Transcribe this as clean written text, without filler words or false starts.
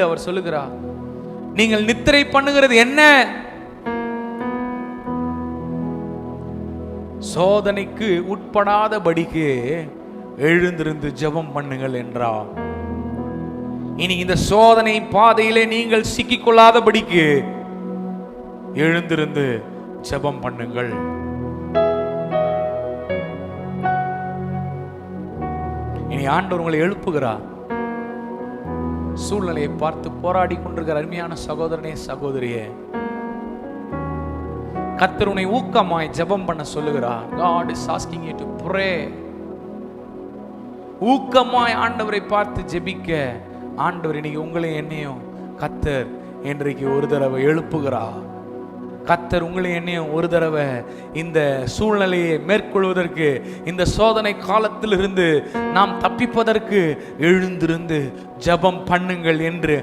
அவர் சொல்லுகிறார், நீங்கள் நித்திரை பண்ணுகிறது என்ன? சோதனைக்கு உட்படாதபடிக்கு எழுந்திருந்து ஜெபம் பண்ணுங்கள் என்றார். இனி இந்த சோதனை பாதையிலே நீங்கள் சிக்கிக்கொள்ளாதபடிக்கு எழுந்திருந்து ஜெபம் பண்ணுங்கள். இனி ஆண்டவர் உங்களை எழுப்புகிறார். சூழ்நிலையை பார்த்து போராடி கொண்டிருக்கிற அருமையான சகோதரனே, சகோதரியே, கர்த்தர் உன்னை ஊக்கமாய் ஜெபம் பண்ண சொல்லுகிறார். God is asking you to pray. ஊக்கமாய் ஆண்டவரை பார்த்து ஜெபிக்க ஆண்டவர் இன்னைக்கு உங்களை என்னையும் கர்த்தர் இன்றைக்கு ஒரு தடவை எழுப்புகிறார். கர்த்தர் உங்களை என்னையும் ஒரு தடவை இந்த சூழ்நிலையை மேற்கொள்வதற்கு, இந்த சோதனை காலத்திலிருந்து நாம் தப்பிப்பதற்கு எழுந்திருந்து ஜெபம் பண்ணுங்கள் என்று